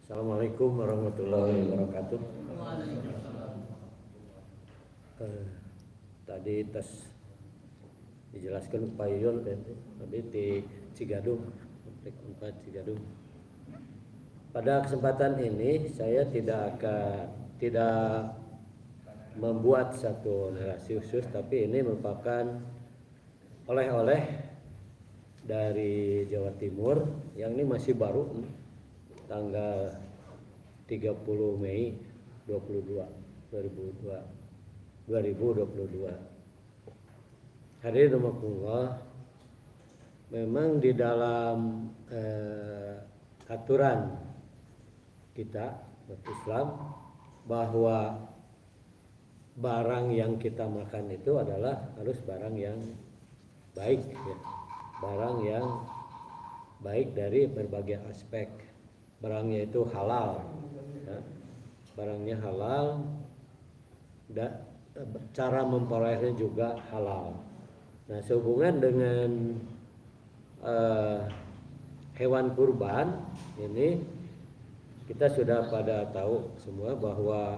Assalamualaikum warahmatullahi wabarakatuh. Tadi tes dijelaskan Pak Yul tadi di Cigadung, Komplek 4 Cigadung. Pada kesempatan ini saya tidak membuat satu narasi khusus, tapi ini merupakan oleh-oleh dari Jawa Timur yang ini masih baru, tanggal 30 Mei 2022. Hadirin rahimakumullah, memang di dalam aturan kita Islam bahwa barang yang kita makan itu adalah harus barang yang baik, ya. Barang yang baik dari berbagai aspek. Barangnya itu halal, ya. Barangnya halal, dan cara memperolehnya juga halal. Nah, sehubungan dengan hewan kurban ini, kita sudah pada tahu semua bahwa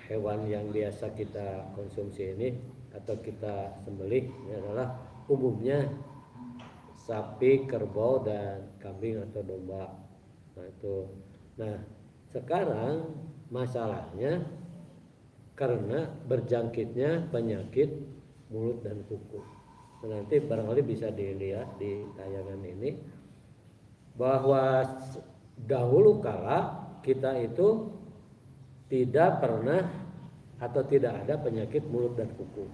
hewan yang biasa kita konsumsi ini atau kita sembelih ini adalah umumnya sapi, kerbau, dan kambing atau domba. Nah itu. Nah sekarang masalahnya karena berjangkitnya penyakit mulut dan kuku. Nah, nanti barangkali bisa dilihat di tayangan ini bahwa dahulu kala kita itu tidak pernah atau tidak ada penyakit mulut dan kuku.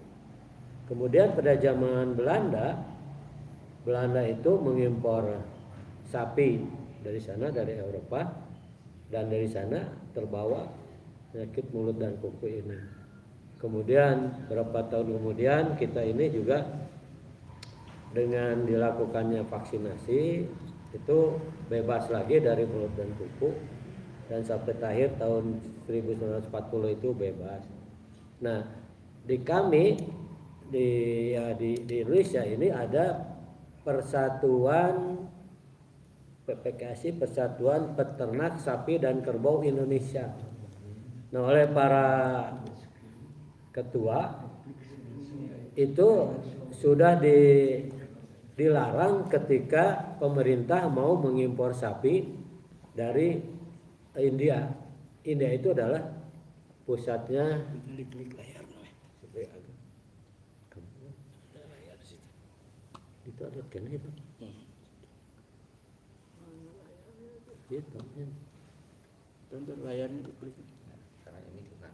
Kemudian pada zaman Belanda itu mengimpor sapi dari sana, dari Eropa, dan dari sana terbawa penyakit mulut dan kuku ini. Kemudian beberapa tahun kemudian kita ini juga dengan dilakukannya vaksinasi itu bebas lagi dari mulut dan kuku, dan sampai akhir tahun 1940 itu bebas. Nah, di Indonesia ini ada Persatuan PPKSI, Persatuan Peternak Sapi dan Kerbau Indonesia. Nah, oleh para ketua itu sudah dilarang ketika pemerintah mau mengimpor sapi dari India. India itu adalah pusatnya itu ada kene itu. Gitu. Tonton layarnya diklik. Karena ini bukan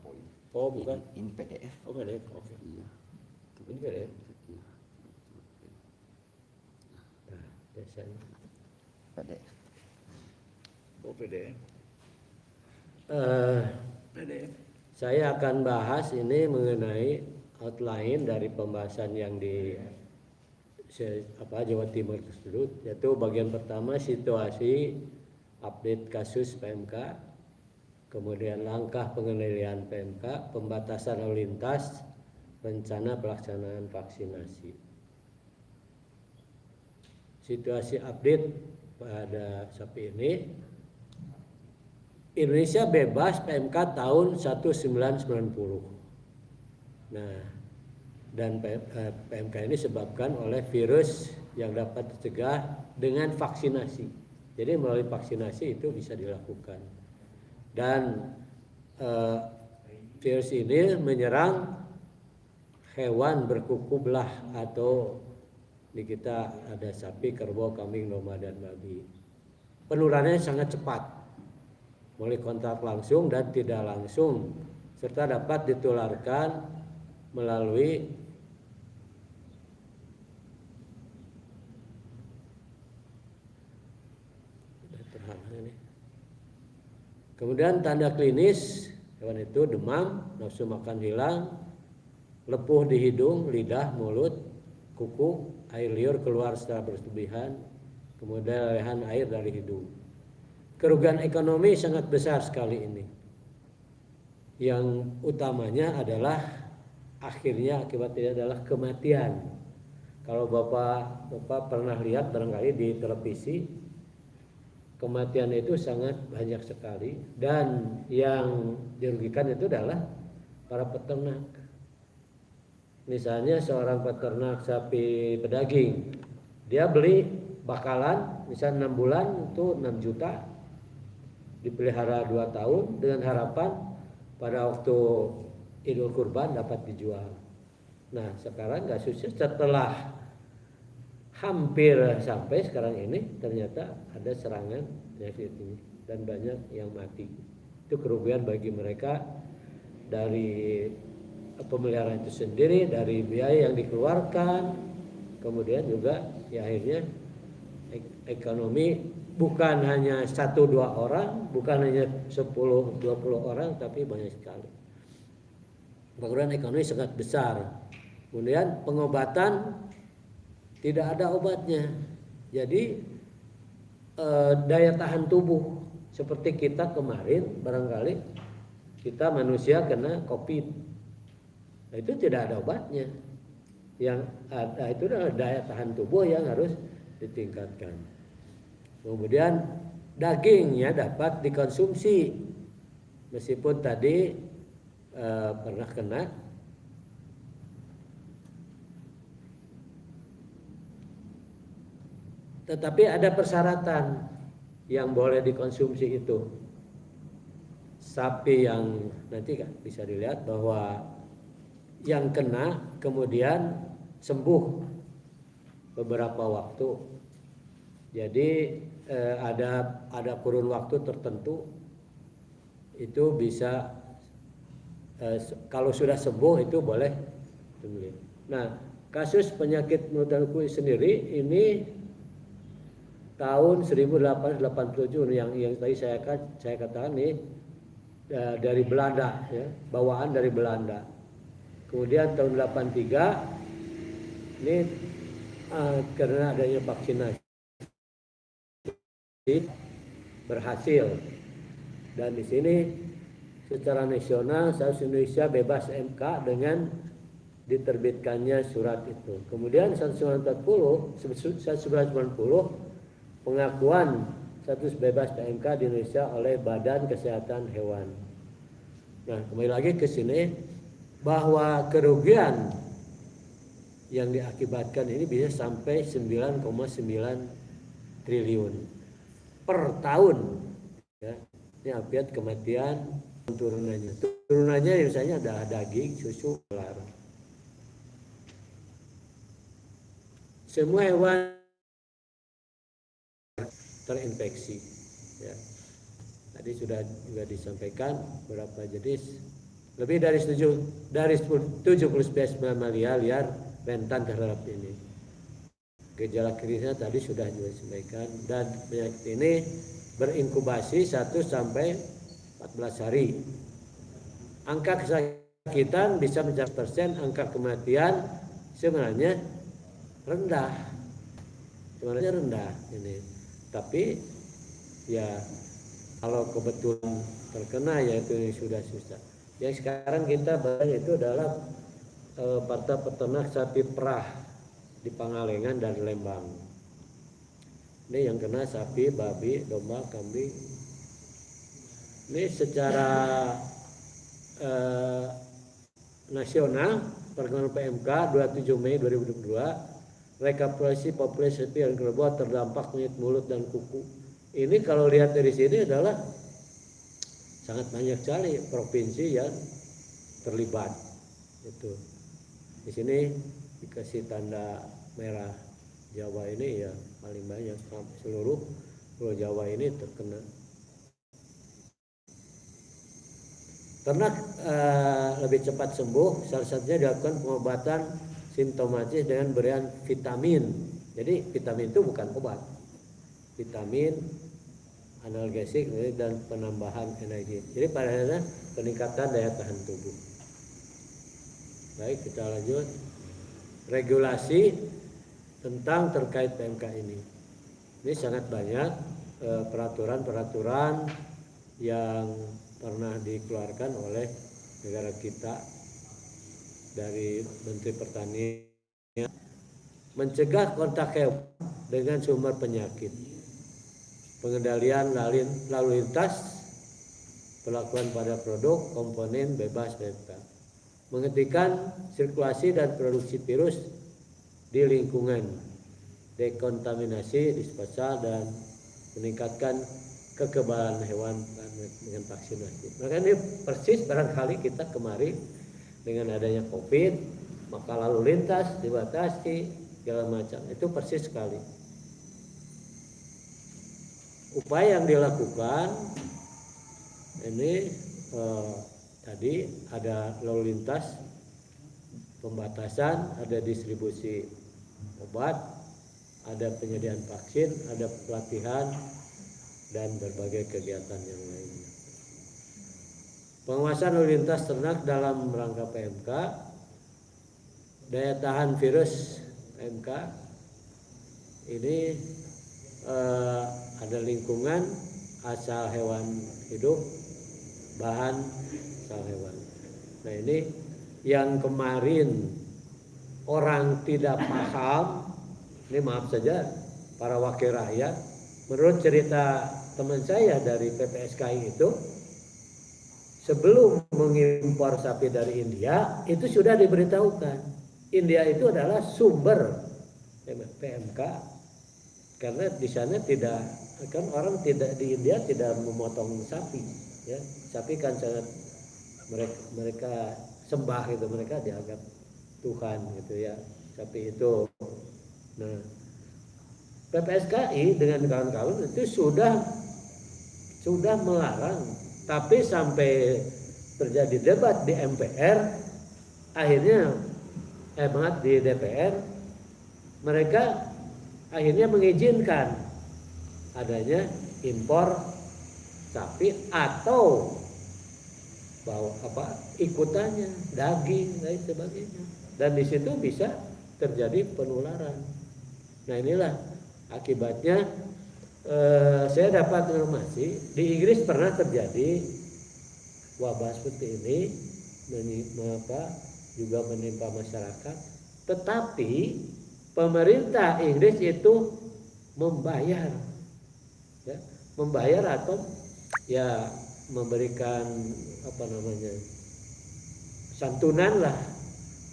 poin. Oh, bukan. Ini PDF. Oh, PDF. Oke. Iya. Ini PDF. Iya. Nah, biasanya. PDF. Oh PDF. PDF. Saya akan bahas ini mengenai outline dari pembahasan yang di Jawa Timur tersebut, yaitu bagian pertama situasi update kasus PMK, kemudian langkah pengendalian PMK, pembatasan lalu lintas, rencana pelaksanaan vaksinasi. Situasi update pada sapi ini, Indonesia bebas PMK tahun 1990. Nah, dan PMK ini disebabkan oleh virus yang dapat dicegah dengan vaksinasi. Jadi melalui vaksinasi itu bisa dilakukan. Dan virus ini menyerang hewan berkuku belah, atau di kita ada sapi, kerbau, kambing, domba, dan babi. Penularannya sangat cepat, melalui kontak langsung dan tidak langsung, serta dapat ditularkan melalui kemudian tanda klinis hewan itu demam, nafsu makan hilang, lepuh di hidung, lidah, mulut, kuku, air liur keluar secara berlebihan, kemudian lelehan air dari hidung. Kerugian ekonomi sangat besar sekali ini. Yang utamanya adalah akhirnya akibatnya adalah kematian. Kalau Bapak pernah lihat barangkali di televisi kematian itu sangat banyak sekali, dan yang dirugikan itu adalah para peternak. Misalnya seorang peternak sapi pedaging, dia beli bakalan misalnya 6 bulan itu 6 juta, dipelihara 2 tahun dengan harapan pada waktu Idul Kurban dapat dijual. Nah sekarang kasusnya setelah hampir sampai sekarang ini ternyata ada serangan penyakit ini dan banyak yang mati. Itu kerugian bagi mereka dari pemeliharaan itu sendiri, dari biaya yang dikeluarkan, kemudian juga ya akhirnya ekonomi bukan hanya 1-2 orang, bukan hanya 10-20 orang, tapi banyak sekali. Kerugian ekonomi sangat besar. Kemudian pengobatan tidak ada obatnya. Jadi daya tahan tubuh seperti kita kemarin barangkali kita manusia kena COVID, nah, itu tidak ada obatnya. Yang ada itu adalah daya tahan tubuh yang harus ditingkatkan. Kemudian dagingnya dapat dikonsumsi meskipun tadi pernah kena, tetapi ada persyaratan yang boleh dikonsumsi itu. Sapi yang nanti kan bisa dilihat bahwa yang kena kemudian sembuh beberapa waktu. Jadi ada kurun waktu tertentu itu bisa kalau sudah sembuh itu boleh. Nah, kasus penyakit mulut dan kuku sendiri ini tahun 1887 yang tadi saya katakan nih, dari Belanda ya, bawaan dari Belanda. Kemudian tahun 83 ini karena adanya vaksinasi berhasil, dan di sini secara nasional seluruh Indonesia bebas MK dengan diterbitkannya surat itu. Kemudian 1990 pengakuan status bebas PMK di Indonesia oleh Badan Kesehatan Hewan. Nah, kembali lagi ke sini bahwa kerugian yang diakibatkan ini bisa sampai 9,9 triliun per tahun. Ya, ini akibat kematian turunannya. Turunannya misalnya ada daging, susu, ular. Semua hewan terinfeksi. Ya. Tadi sudah juga disampaikan beberapa jenis, lebih dari 70 spesies mamalia liar rentan terhadap ini. Gejala klinisnya tadi sudah juga disampaikan, dan penyakit ini berinkubasi 1 sampai 14 hari. Angka kesakitan bisa mencapai %, angka kematian sebenarnya rendah. Ini. Tapi ya kalau kebetulan terkena ya itu sudah susah. Yang sekarang kita bahas itu adalah para peternak sapi perah di Pangalengan dan Lembang. Ini yang kena sapi, babi, domba, kambing. Ini secara nasional perkembangan PMK 27 Mei 2022, rekapitulasi populasi sapi yang kerbau terdampak penyakit mulut dan kuku. Ini kalau lihat dari sini adalah sangat banyak sekali provinsi yang terlibat. Itu di sini dikasih tanda merah. Jawa ini ya paling banyak, seluruh Pulau Jawa ini terkena. Ternak lebih cepat sembuh, salah satunya dilakukan pengobatan simptomatis dengan berian vitamin. Jadi vitamin itu bukan obat. Vitamin, analgesik dan penambahan energi. Jadi pada akhirnya peningkatan daya tahan tubuh. Baik, kita lanjut. Regulasi tentang terkait PMK ini. Ini sangat banyak peraturan-peraturan yang pernah dikeluarkan oleh negara kita dari Menteri Pertanian. Mencegah kontak hewan dengan sumber penyakit. pengendalian lalu lintas, perlakuan pada produk, komponen bebas PMK, menghentikan sirkulasi dan produksi virus di lingkungan, dekontaminasi disposal, dan meningkatkan kekebalan hewan dengan vaksinasi. Maka ini persis barangkali kita kemarin dengan adanya COVID, maka lalu lintas dibatasi segala macam, itu persis sekali. Upaya yang dilakukan ini tadi ada lalu lintas, pembatasan, ada distribusi obat, ada penyediaan vaksin, ada pelatihan, dan berbagai kegiatan yang lainnya. Penguasaan lalu lintas ternak dalam rangka PMK, daya tahan virus PMK ini ada lingkungan, asal hewan hidup, bahan asal hewan. Nah ini yang kemarin orang tidak paham, ini maaf saja para wakil rakyat, menurut cerita teman saya dari PPSKI itu, sebelum mengimpor sapi dari India itu sudah diberitahukan India itu adalah sumber PMK, karena di sana tidak, kan orang tidak di India tidak memotong sapi, ya sapi kan sangat mereka sembah gitu, mereka dianggap Tuhan gitu ya sapi itu. Nah PPSKI dengan kawan-kawan itu sudah melarang, tapi sampai terjadi debat di MPR, akhirnya di DPR mereka akhirnya mengizinkan adanya impor sapi atau ikutannya daging dan sebagainya, dan di situ bisa terjadi penularan. Nah inilah akibatnya. Saya dapat informasi di Inggris pernah terjadi wabah seperti ini, juga menimpa masyarakat, tetapi pemerintah Inggris itu membayar atau ya memberikan santunan lah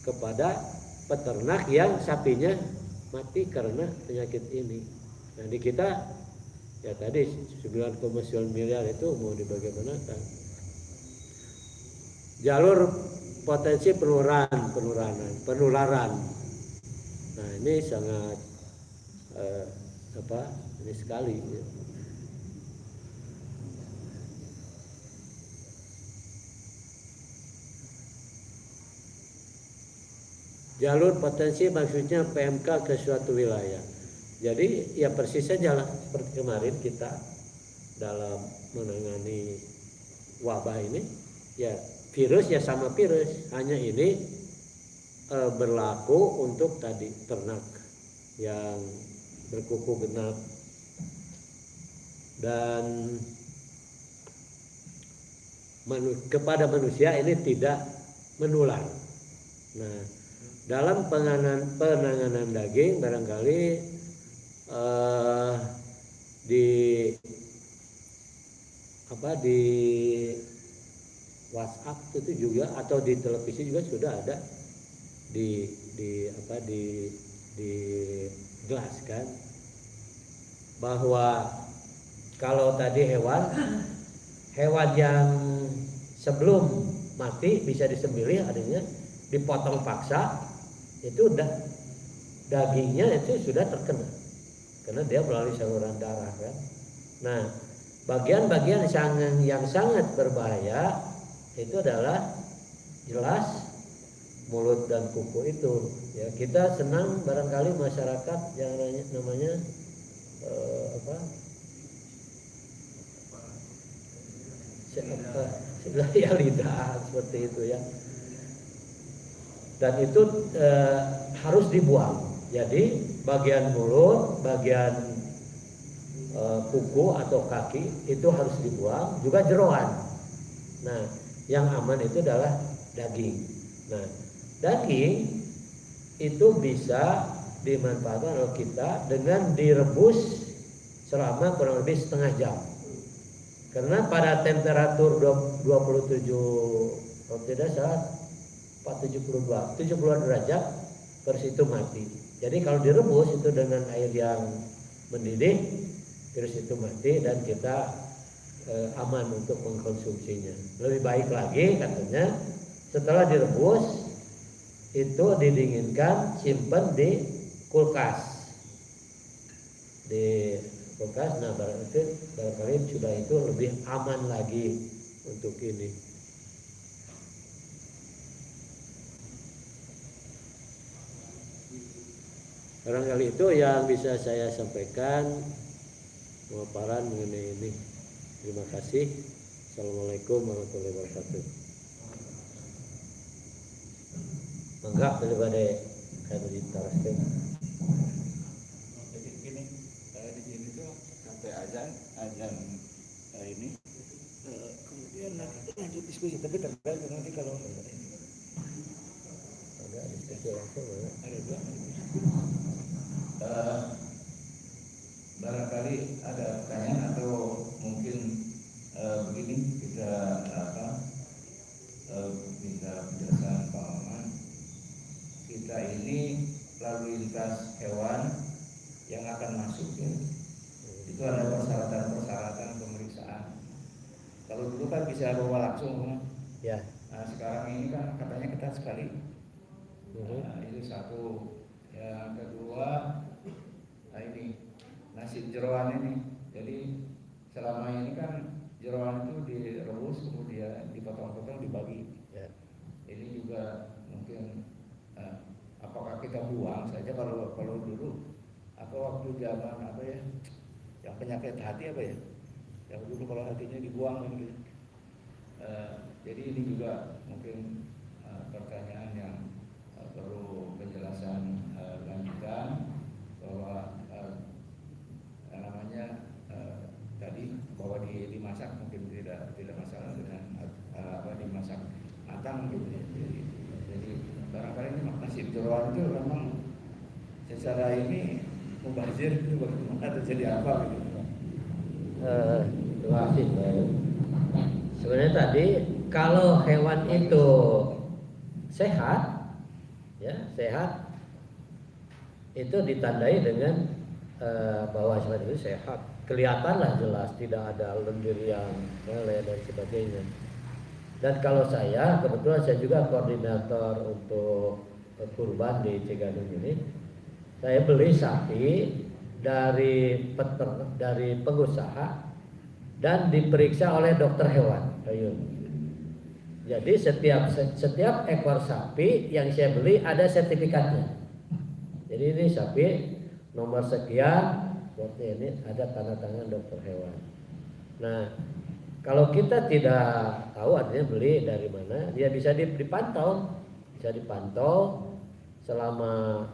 kepada peternak yang sapinya mati karena penyakit ini. Nah di kita ya tadi 9,9 miliar itu mau dibagaimanakan. Jalur potensi penularan. Nah ini sangat ini sekali. Ya. Jalur potensi maksudnya PMK ke suatu wilayah. Jadi ya persis saja lah seperti kemarin kita dalam menangani wabah ini, ya virus ya sama virus, hanya ini berlaku untuk tadi ternak yang berkuku genap dan kepada manusia ini tidak menular. Nah dalam penanganan daging barangkali di WhatsApp itu juga atau di televisi juga sudah ada dijelaskan bahwa kalau tadi hewan yang sebelum mati bisa disembelih, artinya dipotong paksa, itu dagingnya itu sudah terkena karena dia melalui saluran darah kan. Nah bagian-bagian yang sangat berbahaya itu adalah jelas mulut dan kuku itu. Ya kita senang barangkali masyarakat yang namanya lidah seperti itu ya. Dan itu harus dibuang. Jadi bagian mulut, bagian kuku atau kaki itu harus dibuang, juga jeroan. Nah, yang aman itu adalah daging. Nah, daging itu bisa dimanfaatkan oleh kita dengan direbus selama kurang lebih setengah jam. Karena pada temperatur 27, kalau tidak salah 72 derajat virus itu mati. Jadi kalau direbus itu dengan air yang mendidih, virus itu mati dan kita aman untuk mengkonsumsinya. Lebih baik lagi katanya setelah direbus itu didinginkan, simpan di kulkas. Di kulkas, nah barangkali sudah itu lebih aman lagi untuk ini. Barangkali itu yang bisa saya sampaikan pemaparan mengenai ini. Terima kasih. Assalamualaikum warahmatullahi wabarakatuh. Mangga daripada kami diteruskan. Jadi gini, di sini tuh sampai azan ini, kemudian nanti lanjut diskusi. Tapi tergantung nanti kalau Ada diskusi langsung ya. ada dua. Barangkali ada pertanyaan atau mungkin begini kita minta penjelasan Pak Maman. Kita ini lalu lintas hewan yang akan masuk ya, itu ada persyaratan pemeriksaan. Kalau dulu kan bisa bawa langsung, Ya. nah sekarang ini kan katanya ketat sekali. Itu satu. Yang kedua, nah ini nasi jeroan ini. Jadi selama ini kan jeroan itu direbus kemudian dipotong-potong dibagi. Ya. Ini juga mungkin apakah kita buang saja kalau dulu atau waktu zaman apa ya, yang penyakit hati apa ya, yang dulu kalau hatinya dibuang kan gitu. Jadi ini juga mungkin pertanyaan yang perlu penjelasan lanjutan bahwa namanya tadi bahwa dimasak mungkin tidak masalah dengan dimasak matang gitu ya. Jadi barangkali ini nasi jeroan itu memang secara ini mubazir itu bagaimana terjadi apa gitu. Terima kasih. Sebenarnya tadi kalau hewan itu sehat, ya sehat, itu ditandai dengan bahwa hewan itu sehat. Kelihatanlah jelas tidak ada lendir yang meleleh dan sebagainya. Dan kalau saya kebetulan saya juga koordinator untuk kurban di Cigadung ini, saya beli sapi dari pengusaha dan diperiksa oleh dokter hewan. Jadi setiap ekor sapi yang saya beli ada sertifikatnya. Jadi ini sapi nomor sekian, ini ada tanda tangan dokter hewan. Nah, kalau kita tidak tahu artinya beli dari mana, dia bisa dipantau selama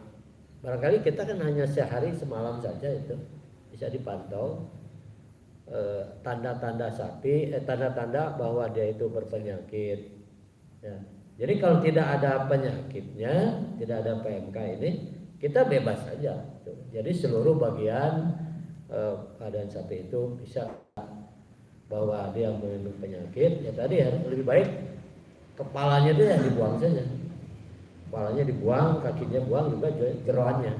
barangkali kita kan hanya sehari semalam saja itu bisa dipantau tanda-tanda sapi, tanda-tanda bahwa dia itu berpenyakit. Ya. Jadi kalau tidak ada penyakitnya, tidak ada PMK ini, kita bebas saja. Jadi seluruh bagian badan sapi itu bisa bahwa dia mengandung penyakit. Ya tadi harus lebih baik kepalanya itu yang dibuang saja. Kepalanya dibuang, kakinya buang, juga jeroannya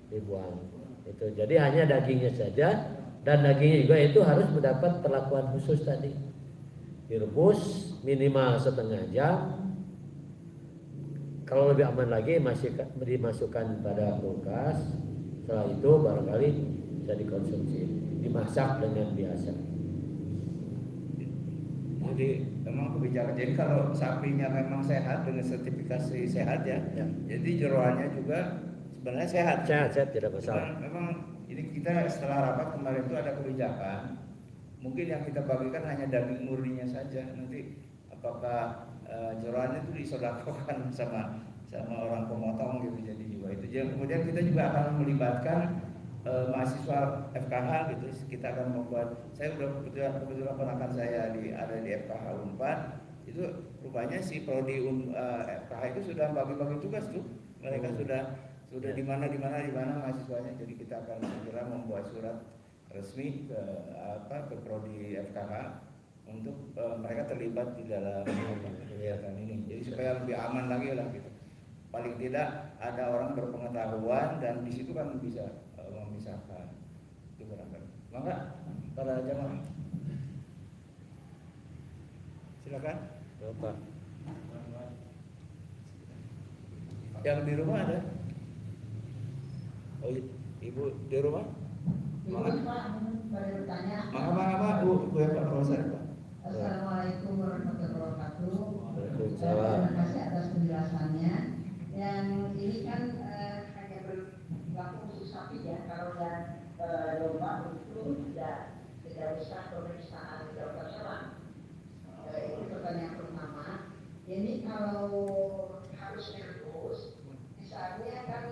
dibuang. Itu jadi hanya dagingnya saja. Dan dagingnya juga itu harus mendapat perlakuan khusus tadi. Direbus minimal setengah jam. Kalau lebih aman lagi masih dimasukkan pada kulkas. Setelah itu barangkali bisa dikonsumsi. Dimasak dengan biasa. Jadi memang kebijakan. Jadi kalau sapinya memang sehat dengan sertifikasi sehat ya. Jadi jeroannya juga sebenarnya sehat. Sehat tidak masalah. Memang ini kita setelah rapat kemarin itu ada kebijakan. Mungkin yang kita bagikan hanya daging murninya saja. Nanti apakah jeroannya itu disodakokan sama orang pemotong gitu. Jadi juga itu. Kemudian kita juga akan melibatkan mahasiswa FKH gitu. Kita akan membuat. Saya sudah kebetulan ponakan saya ada di FKH Unpad. Itu rupanya si prodi FKH itu sudah bagi-bagi tugas tuh. Mereka sudah sudah Ya. di mana mahasiswanya. Jadi kita akan segera membuat surat resmi ke prodi FKH untuk mereka terlibat di dalam kegiatan ini. Jadi supaya lebih aman lagi lah gitu. Paling tidak ada orang berpengetahuan dan di situ kan bisa memisahkan. Itu barangkali. Maka para jamaah silakan. Bapak. Yang di rumah ada? Oh, ibu di rumah? Maka Bu ya Pak Profesor Pak. Assalamualaikum warahmatullahi wabarakatuh. Waalaikumsalam. Terima kasih atas penjelasannya. Yang ini kan hanya berlaku khusus sapi ya. Kalau yang domba itu tidak usah pemeriksaan dokter hewan. Itu pertanyaan pertama. Ini kalau harus direbus, misalnya kan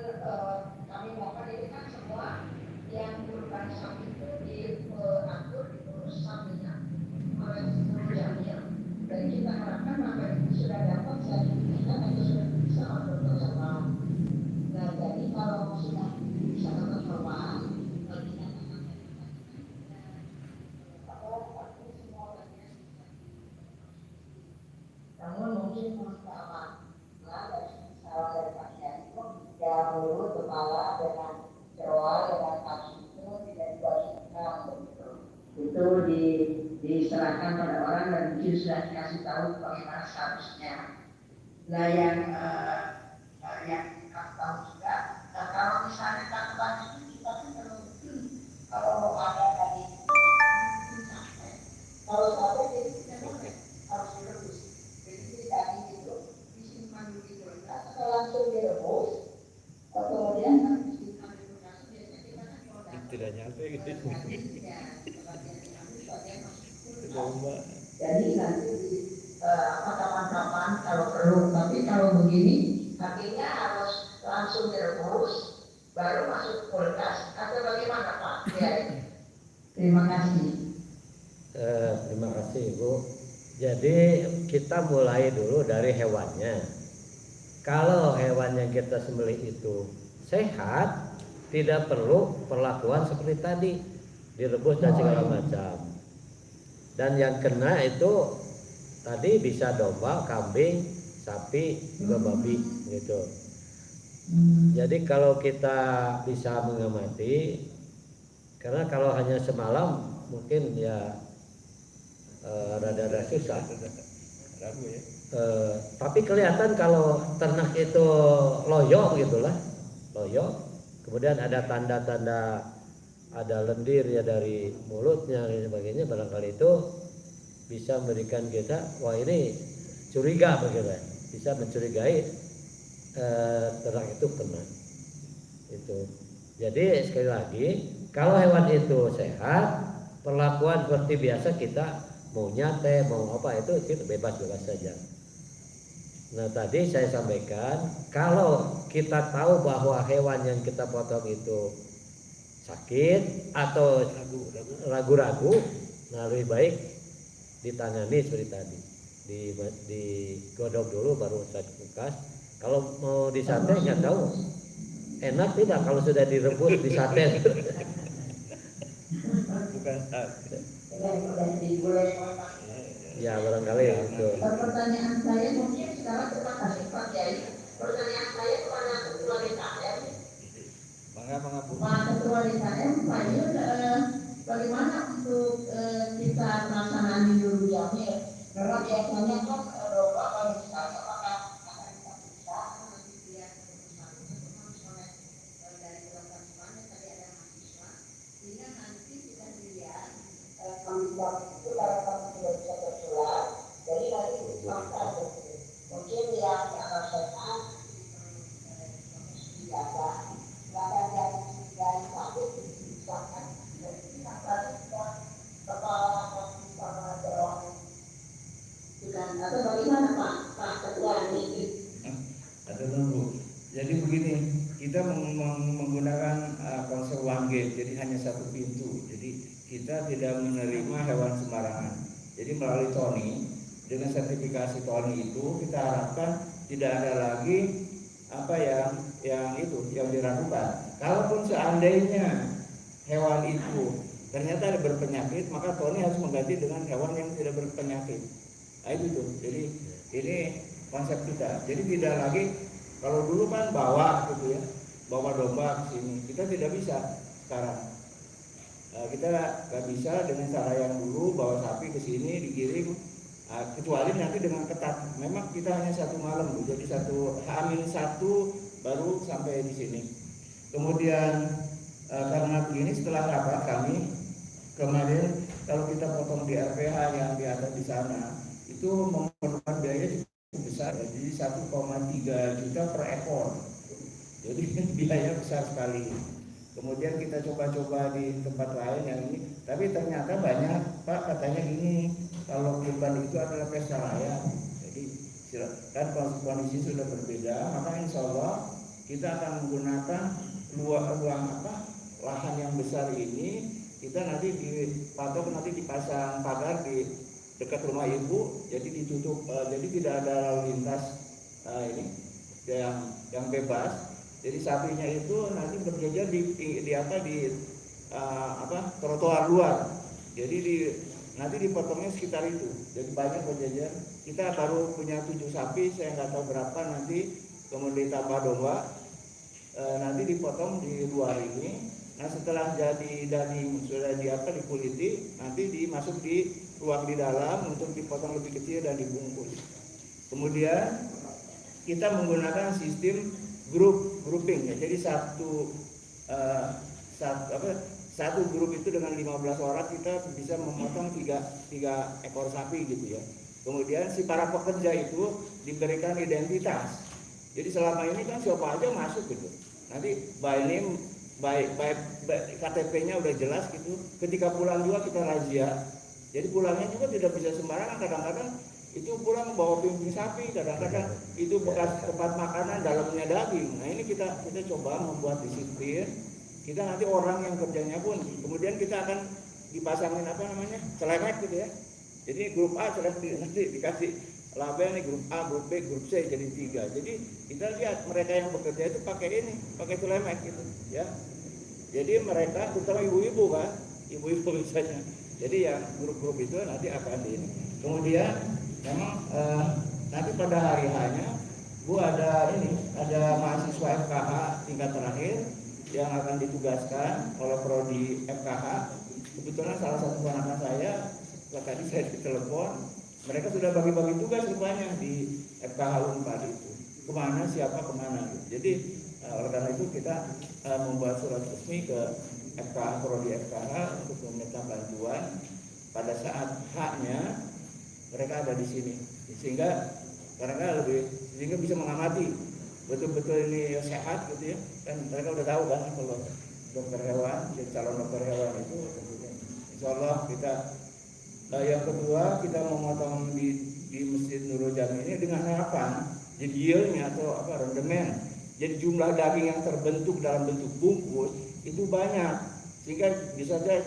kami mohon ini kan semua yang kurban sapi itu diatur diurus sapinya oleh seluruh jamil. Dan kita harapkan maka itu sudah dapat sertifikat atau sudah bisa oleh dokter hewan. Nah jadi kalau sudah bisa dokter hewan, kalau dinyatakan namun mungkin pertama dari salah dari pasien itu ya mulut kepala dengan jeroan dengan kaki itu tidak diwajibkan begitu. Itu diserahkan pada orang dan mungkin sudah dikasih tahu bagaimana seharusnya. Nah yang kita tahu juga kalau misalnya tanggapan itu kita kan kalau ada tadi kalau sampai jadi kita harus direbus. Daging itu disimpan di kulkas atau langsung direbus, kemudian nanti disimpan di kulkas. Biasanya kita kan kalau Tidak nyampe gitu. jadi nanti kapan-kapan kalau perlu. Tapi kalau begini, akhirnya harus langsung direbus, baru masuk kulkas. Atau bagaimana Pak? Ya. Terima kasih. Terima kasih Ibu. Jadi kita mulai dulu dari hewannya. Kalau hewan yang kita sembelih itu sehat, tidak perlu perlakuan seperti tadi, direbus dan segala macam. Dan yang kena itu tadi bisa domba, kambing, sapi, juga babi gitu. Jadi kalau kita bisa mengamati, karena kalau hanya semalam mungkin ya rada-rada susah. Ragu ya. Tapi kelihatan kalau ternak itu loyo gitulah, loyo. Kemudian ada tanda-tanda, ada lendir ya dari mulutnya dan sebagainya. Barangkali itu bisa memberikan kita, wah ini curiga begitu, bisa mencurigai ternak itu kena. Itu. Jadi sekali lagi, kalau hewan itu sehat, perlakuan seperti biasa kita mau nyate, mau apa itu bebas-bebas saja. Nah tadi saya sampaikan, kalau kita tahu bahwa hewan yang kita potong itu sakit atau ragu-ragu, nah lebih baik ditangani seperti tadi, digodok dulu baru saya kulkas. Kalau mau disate nggak tahu enak tidak kalau sudah direbus di sate. Bukan sate. Ya barangkali itu. Pertanyaan saya mungkin sekarang terima kasih Pak Kiai. Pertanyaan saya kepada Ketua DKM. Mangga Bu. Pak Ketua DKM, Pak Yun, bagaimana untuk kita pelaksanaan di dulu jamil? Karena biasanya kan domba kalau misalnya apakah akan kita periksa nanti dia dari keluarga mana tadi ada mahasiswa, sehingga nanti kita lihat kambing itu kalau kami tidak bisa tertular, jadi nanti dipakai mungkin yang sehat biasa, bahkan yang dari sakit disahkan, jadi kita tadi kepala sama jeroan. Atau bagaimana Pak Ketua ini? Atau Bu. Jadi begini, kita menggunakan konsep one gate, jadi hanya satu pintu. Jadi kita tidak menerima hewan sembarangan. Jadi melalui TONI, dengan sertifikasi TONI itu kita harapkan tidak ada lagi apa yang itu yang diragukan. Kalaupun seandainya hewan itu ternyata ada berpenyakit, maka Tony harus mengganti dengan hewan yang tidak berpenyakit. Nah, itu tuh. Jadi ini konsep kita. Jadi tidak lagi kalau dulu kan bawa gitu ya, bawa domba ke sini. Kita tidak bisa sekarang. Kita nggak bisa dengan cara yang dulu bawa sapi ke sini digiring. Kecuali nanti dengan ketat. Memang kita hanya 1 malam, Bu. Jadi H-1 baru sampai di sini. Kemudian karena begini setelah rapat kami kemarin kalau kita potong di RPH yang di atas di sana itu memerlukan biaya cukup besar, jadi 1,3 juta per ekor. Jadi biaya besar sekali. Kemudian kita coba-coba di tempat lain yang ini, tapi ternyata banyak Pak katanya gini, kalau kurban itu adalah pesta rakyat. Jadi kan kondisi sudah berbeda, maka insya Allah kita akan menggunakan ruang lahan yang besar ini. Kita nanti dipatok, nanti dipasang pagar di dekat rumah ibu, jadi ditutup, jadi tidak ada lalu lintas ini yang bebas. Jadi sapinya itu nanti berjajar di trotoar luar. Jadi nanti dipotongnya sekitar itu. Jadi banyak berjajar. Kita baru punya 7 sapi, saya nggak tahu berapa nanti, kemudian ditambah domba. Nanti dipotong di luar ini. Nah setelah jadi daging sudah dikuliti, nanti dimasuk di ruang di dalam untuk dipotong lebih kecil dan dibungkus. Kemudian kita menggunakan sistem grouping ya. Jadi satu grup itu dengan 15 orang kita bisa memotong 3 ekor sapi gitu ya. Kemudian si para pekerja itu diberikan identitas. Jadi selama ini kan siapa aja masuk gitu. Nanti by name, by KTP-nya udah jelas gitu. Ketika pulang juga kita razia. Jadi pulangnya juga tidak bisa sembarangan. Kadang-kadang itu pulang bawa pimpin sapi, kadang-kadang itu bekas tempat makanan dalamnya daging. Nah ini kita coba membuat disiplin. Kita nanti orang yang kerjanya pun, kemudian kita akan dipasangin celemek gitu ya. Jadi grup A nanti dikasih label nih, grup A, grup B, grup C jadi 3. Jadi kita lihat mereka yang bekerja itu pakai celemek gitu ya. Jadi mereka terutama ibu-ibu kan, ibu-ibu misalnya. Jadi yang grup-grup itu nanti akan di ini. Kemudian memang nanti pada hari hanya Bu ada mahasiswa FKH tingkat terakhir yang akan ditugaskan oleh prodi FKH. Kebetulan salah satu anak saya tadi saya ditelepon, mereka sudah bagi-bagi tugas rupanya di FKH Unpad itu. Siapa kemana gitu. Jadi oleh karena itu kita membuat surat resmi ke FKH prodi FKH untuk meminta bantuan pada saat haknya mereka ada di sini, sehingga bisa mengamati betul-betul ini sehat gitu ya. Kan mereka udah tahu kan kalau dokter hewan, jadi calon dokter hewan itu insya Allah kita yang kedua kita memotong di Masjid Nurul Jami ini dengan harapan jadi yield-nya atau rendemen. Jadi jumlah daging yang terbentuk dalam bentuk bungkus itu banyak, sehingga bisa saja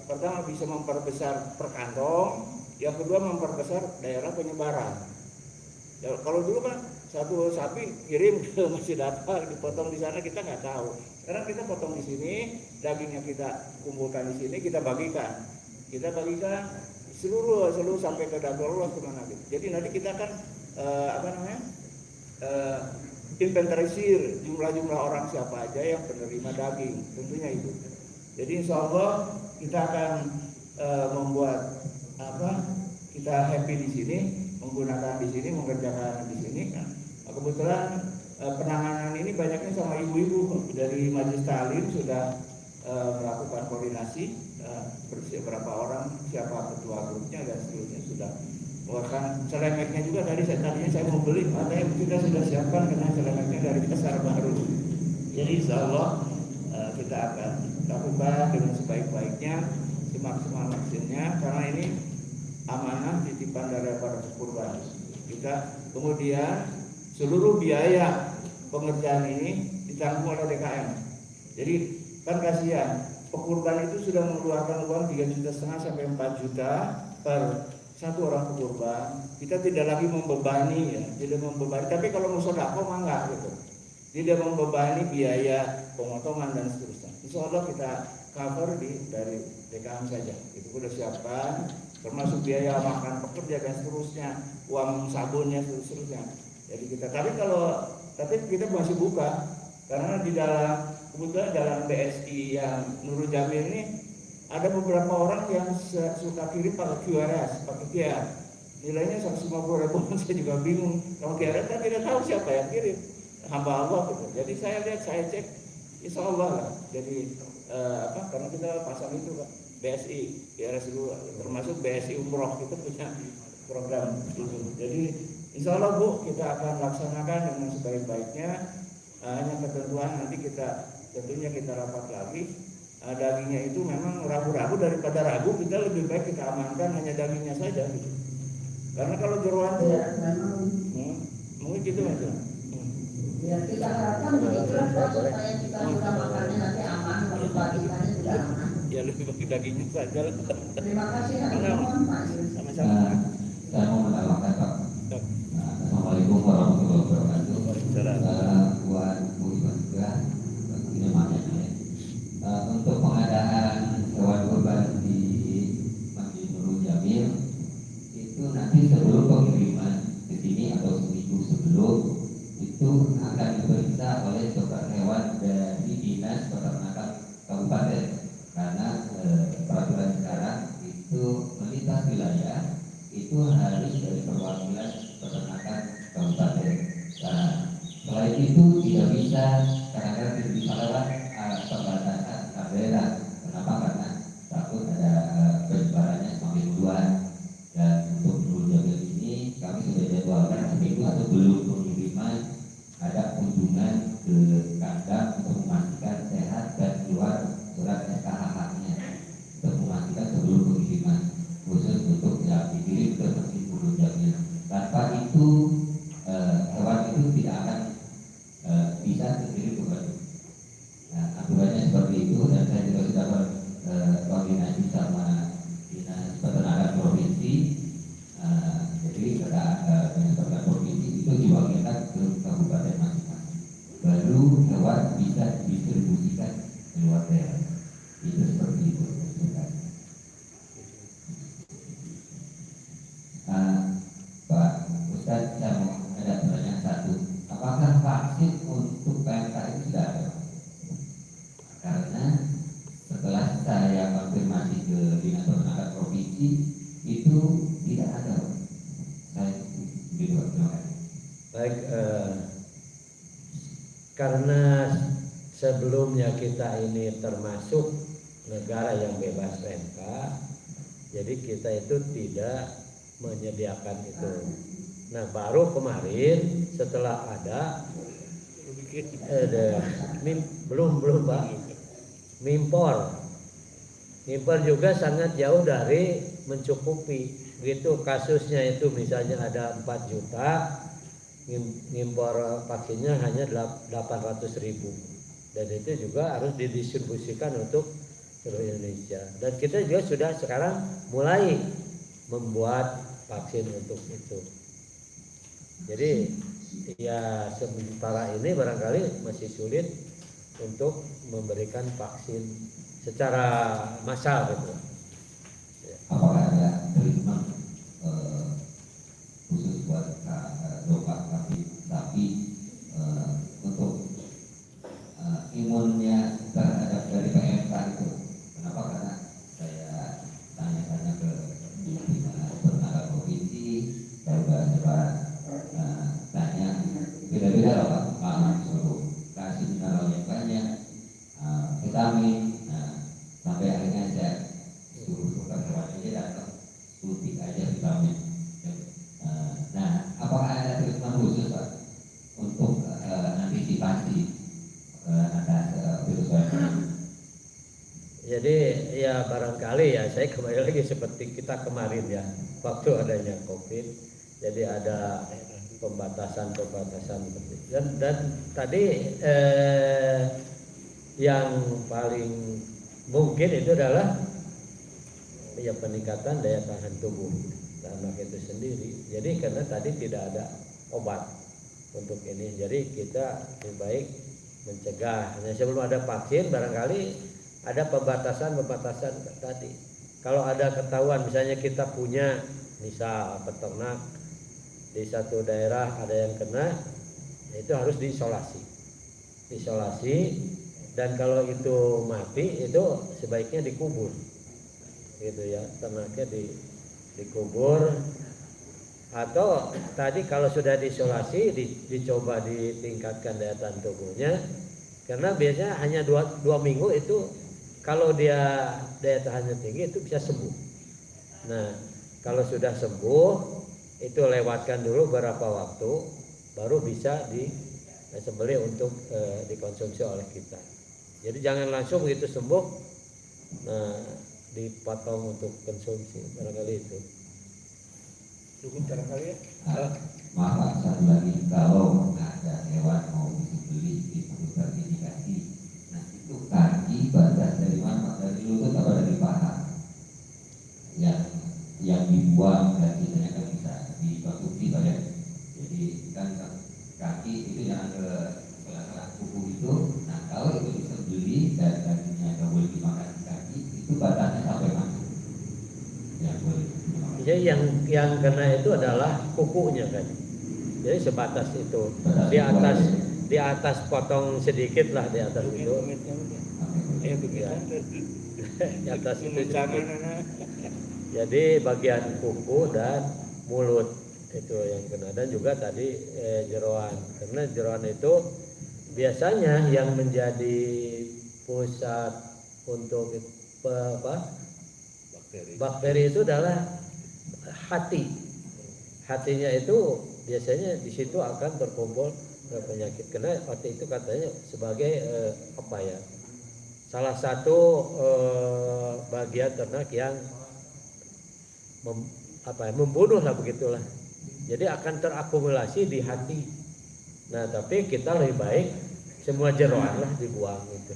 pertama bisa memperbesar per kantong, yang kedua memperbesar daerah penyebaran. Ya, kalau dulu kan satu sapi kirim ke Masjid Apa, dipotong di sana kita nggak tahu. Sekarang kita potong di sini, dagingnya kita kumpulkan di sini, kita bagikan seluruh sampai ke dapur luas kemana gitu. Jadi nanti kita akan inventarisir jumlah orang siapa aja yang penerima daging, tentunya itu. Jadi insya Allah kita akan membuat kita happy di sini, menggunakan di sini, mengerjakan di sini. Kebetulan penanganan ini banyaknya sama ibu-ibu dari Majelis Ta'lim sudah melakukan koordinasi berapa orang, siapa ketua grupnya dan seterusnya sudah. Bahkan celemeknya juga tadinya saya mau beli, katanya kita sudah siapkan karena celemeknya dari pasar baru. Jadi insya Allah kita akan lakukan dengan sebaik-baiknya, semaksimal maksimalnya, karena ini amanah titipan dari para kurban. Kita kemudian seluruh biaya pengerjaan ini ditanggung oleh DKM. Jadi kan kasihan, pekurban itu sudah mengeluarkan uang 3,5 juta sampai 4 juta per satu orang kurban, kita tidak lagi membebani ya, tidak membebani. Tapi kalau mau sedekah mah enggak gitu, tidak membebani biaya pemotongan dan seterusnya. Insya Allah kita cover dari DKM saja. Itu sudah siapkan, termasuk biaya makan pekerja dan seterusnya, uang sabunnya seterusnya. Jadi tapi kita masih buka karena di dalam kebetulan dalam BSI yang Nurul Jamil ini ada beberapa orang yang suka kirim pakai QRS, pakai QR. Nilainya 150.000, saya juga bingung. Kalau QRS kan tidak tahu siapa yang kirim, hamba Allah gitu. Jadi saya lihat, saya cek, insya Allah lah. Jadi karena kita pasang itu kan BSI, QRS dulu, termasuk BSI Umroh itu punya program itu. Jadi insya Allah Bu, kita akan laksanakan dengan sebaik-baiknya. Hanya ketentuan nanti tentunya kita rapat lagi. Dagingnya itu memang ragu-ragu, daripada ragu kita lebih baik kita amankan hanya dagingnya saja gitu. Karena kalau jeroan itu Ya, memang mungkin gitu aja. ya kita harapkan begitulah Pak, supaya kita sudah makannya nanti aman, membagikannya juga aman. Ya lebih bagi dagingnya saja lah. Terima kasih mohon Pak Yus. Sama-sama. Saya mau menambahkan Pak. Dok. Assalamualaikum warahmatullahi wabarakatuh. Waalaikumsalam. Buat Bu Iwan juga, ini makanya ya. Untuk pengadaan hewan kurban di Masjid Nurul Jamil itu nanti sebelum pengiriman ke sini atau seminggu sebelum itu akan diperiksa oleh dokter hewan dari Dinas Peternakan Kabupaten, karena peraturan sekarang itu melintas wilayah itu harus dari perwakilan peternakan kabupaten. Nah, selain itu tidak bisa, kadang-kadang tidak bisa lewat perbatasan daerah. Kenapa? Karena takut ada penyebarannya semakin luas. Dan untuk Nurul Jamil ini kami sudah jadwalkan seminggu atau belum pengiriman ada kunjungan ke kandang untuk memastikan sehat dan keluar surat SKHH-nya untuk memastikan sebelum pengiriman khusus untuk yang dikirim ke Masjid Nurul Jamil. Tanpa itu hewan itu tidak akan bisa dikirim ke Bandung. Nah, aturannya seperti itu, dan saya juga sudah berkoordinasi sama Dinas Peternakan Provinsi. Jadi pada Dinas Peternakan Provinsi itu diwakilkan ke kabupaten masing-masing. Baru hewan bisa didistribusikan ke luar daerah. Itu seperti itu. Pak Ustadz, saya mau ada pertanyaan satu. Apakah vaksin untuk PMK itu sudah ada? Karena setelah saya konfirmasi ke Dinas Peternakan Provinsi itu tidak ada. Saya begitu, terima kasih. Baik, karena sebelumnya kita ini termasuk negara yang bebas PMK, jadi kita itu tidak menyediakan itu. Nah, baru kemarin setelah ada belum Pak, Mimpor juga sangat jauh dari mencukupi. Begitu kasusnya itu misalnya ada 4 juta, ngimpor vaksinnya hanya 800.000, dan itu juga harus didistribusikan untuk seluruh Indonesia. Dan kita juga sudah sekarang mulai membuat vaksin untuk itu. Jadi ya sementara ini barangkali masih sulit untuk memberikan vaksin secara massal gitu. Apakah ada treatment khusus buat domba sapi untuk imunnya terhadap dari PMK itu? Kenapa? Karena saya tanya-tanya ke Dinas Peternakan Provinsi, saya coba tanya beda-beda loh Pak, suruh kasih mineral yang banyak, vitamin, sampai akhirnya saya suruh dokter hewan ini datang suntik aja vitamin. Nah, apakah ada treatment khusus Pak untuk antisipasi atas virus PMK? Jadi ya barangkali ya saya kembali lagi seperti kita kemarin ya, waktu adanya COVID, jadi ada pembatasan seperti itu. Dan tadi yang paling mungkin itu adalah ya peningkatan daya tahan tubuh. anak itu sendiri. Jadi karena tadi tidak ada obat untuk ini, jadi kita lebih baik mencegah. Nah, sebelum ada vaksin barangkali ada pembatasan tadi. Kalau ada ketahuan misalnya kita punya misal peternak di satu daerah ada yang kena, itu harus diisolasi. Dan kalau itu mati itu sebaiknya dikubur. Gitu ya, ternaknya dikubur. Atau tadi kalau sudah diisolasi dicoba ditingkatkan daya tahan tubuhnya, karena biasanya hanya 2 minggu itu kalau dia daya tahannya tinggi itu bisa sembuh. Nah kalau sudah sembuh itu lewatkan dulu beberapa waktu baru bisa disembelih untuk dikonsumsi oleh kita. Jadi jangan langsung begitu sembuh dipotong untuk konsumsi, barangkali itu. Cukup barangkali ya. Maaf Pak, satu lagi, kalau ada hewan mau disembelih itu terindikasi, nah itu kaki batas dari mana? Dari lutut atau dari paha? Yang dibuang dan ternyata bisa dikonsumsi Pak ya. Jadi kan kaki itu jangan ke sela-sela kuku itu. Nah kalau itu disembelih dan dagingnya nggak boleh dimakan di kaki, itu batasnya sampai mana? Yang boleh dimakan. Jadi yang kena itu adalah kukunya kan. Jadi sebatas itu. Di atas potong sedikit lah di atas itu. Ya. Di atas itu sedikit. Jadi bagian kuku dan mulut itu yang kena, dan juga tadi jeroan. Karena jeroan itu biasanya yang menjadi pusat untuk bakteri itu adalah hatinya itu biasanya di situ akan berkumpul penyakit, karena hati itu katanya sebagai salah satu bagian ternak yang membunuh lah begitulah. Jadi akan terakumulasi di hati. Nah tapi kita lebih baik semua jeroan lah dibuang gitu.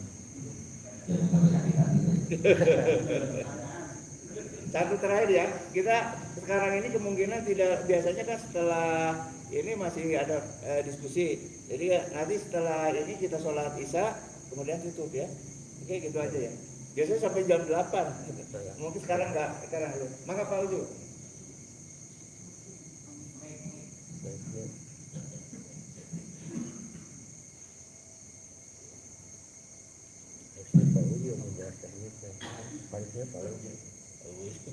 Satu terakhir ya, kita sekarang ini kemungkinan tidak, biasanya kan setelah ini masih ada diskusi. Jadi nanti setelah ini kita sholat isya kemudian tutup ya. Oke gitu aja ya. Biasanya sampai jam 8. Mungkin sekarang enggak, sekarang dulu. Maka Pak Uju.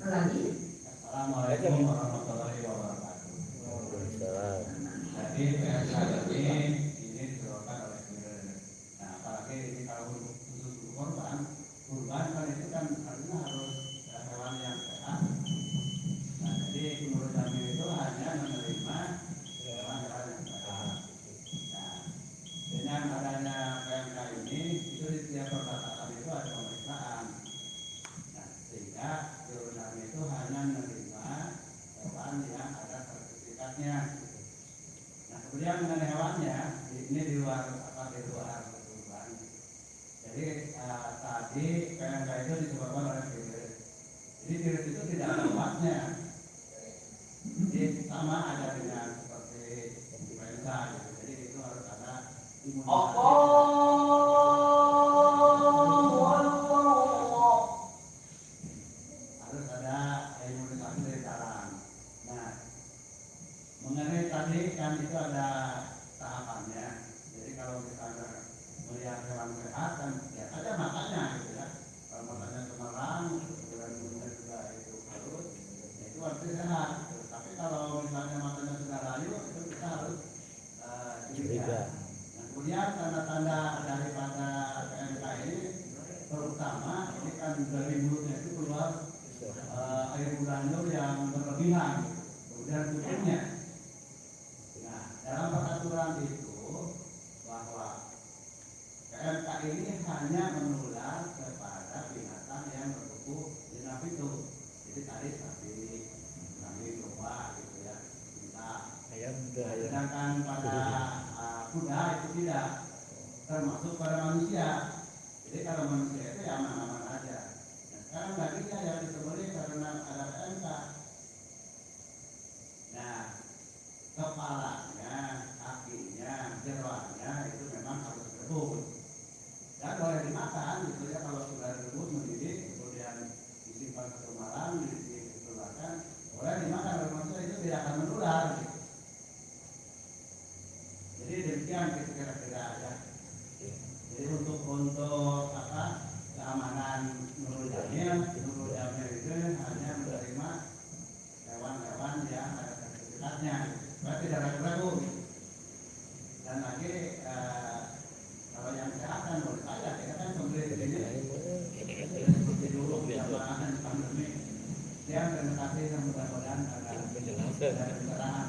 Lagi? Assalamualaikum warahmatullahi wabarakatuh. Jadi ini disebabkan oleh beliau. Nah, apalagi ini kalau khusus kurban kan itu kan artinya harus hewan yang sehat. Nah, jadi menurut kami itu hanya menerima hewan-hewan yang sehat. Nah, dengan adanya PMK ini itu di setiap perbatasan itu ada pemeriksaan. Nah, sehingga kami itu hanya menerima hewan yang ada sertifikatnya. Nah, kemudian mengenai hewannya ini di luar kurban. Jadi tadi PMK itu disebabkan oleh virus. Jadi virus itu tidak ada obatnya. Jadi sama aja dengan seperti influenza. Jadi itu harus ada imunisasi. Harus ada imunisasi dari dalam. Nah, mengenai tadi kan itu ada tahapannya. Jadi kalau misalnya melihat hewan sehat kan ya ada makannya gitu ya. Kalau makannya cemerlang, kemudian juga itu halus, ya itu artinya sehat. Tapi kalau misalnya makannya sudah layu, itu kita harus curiga. Nah, kemudian tanda-tanda daripada PMK ini terutama ini kan dari mulutnya itu keluar air granul yang berlebihan, kemudian tutupnya. Nah, dalam peraturan itu bahwa PMK ini hanya menular kepada binatang yang bertubuh jinak itu. Jadi tadi sapi, kambing, domba gitu ya, unta. Sedangkan pada kuda itu tidak, termasuk pada manusia. Jadi kalau manusia itu ya aman-aman aja. Nah, sekarang dagingnya yang disembelih karena ada PMK. Jadi untuk apa keamanan Nurul Jamil itu hanya menerima hewan-hewan yang ada sertifikatnya, tidak ragu-ragu. Dan lagi kalau yang kesehatan menurut saya kita kan sembelih di sini seperti dulu zaman pandemi. Ya terima kasih dan mudah-mudahan ada pencerahan.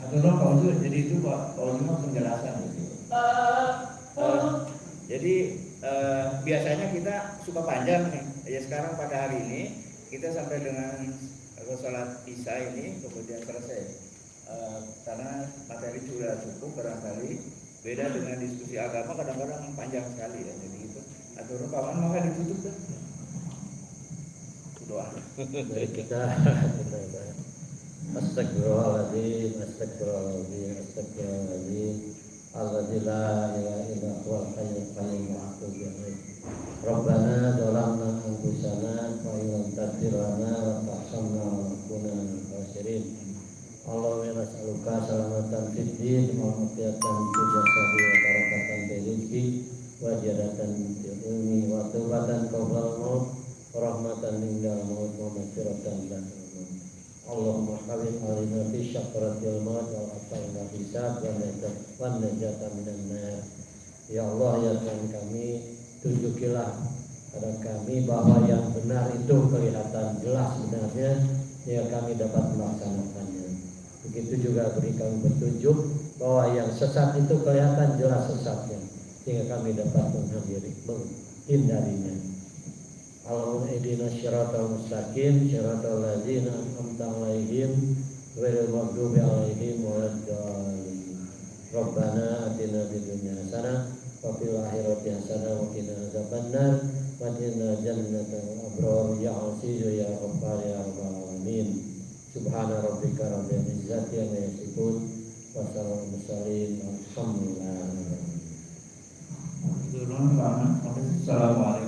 Atau Pak Ucu, jadi itu Pak Ucu penjelasan gitu. Jadi biasanya kita suka panjang nih. Ya sekarang pada hari ini kita sampai dengan sholat isya ini kemudian selesai. Karena materi sudah cukup barangkali, beda dengan diskusi agama kadang-kadang panjang sekali ya. Jadi itu. Atau kawan maka ditutup dah. Doa. Baik, kita Astagfirullahaladzim, astagfirullahaladzim, astagfirullahaladzim. Alladzi la ilaha illa huwal hayyul qayyum wa atubu ilaih. Rabbana zalamna anfusana wa illam taghfir lana wa tarhamna lanakunanna minal khasirin. Allahumma nas'aluka salamatan fid din wa afiyatan fil jasadi wa barakatan fil rizqi wa ziyadatan fil ilmi wa taubatan qabla al-maut wa rahmatan indal maut wa maghfiratan ba'da al-maut. Allahumma hawin alina fi syakaratil maut wal afal hisab wa najata minan nar. Ya Allah, ya Tuhan kami, tunjukilah pada kami bahwa yang benar itu kelihatan jelas sebenarnya, sehingga kami dapat melaksanakannya. Begitu juga beri kami petunjuk bahwa yang sesat itu kelihatan jelas sesatnya, sehingga kami dapat menghindarinya. Allahumma ihdina syiratal mustaqim syiratal ladzina an'amta 'alaihim ghairil maghdubi 'alaihim waladdallin. Rabbana atina fid dunya hasanah wa fil akhirati hasanah wa qina adzabannar wa qina jannatal abrar ya aziz ya ghaffar ya rabbal alamin. Subhana rabbika rabbil izzati amma yasifun wa salamun mursalin walhamdulillahi rabbil alamin. Assalamualaikum.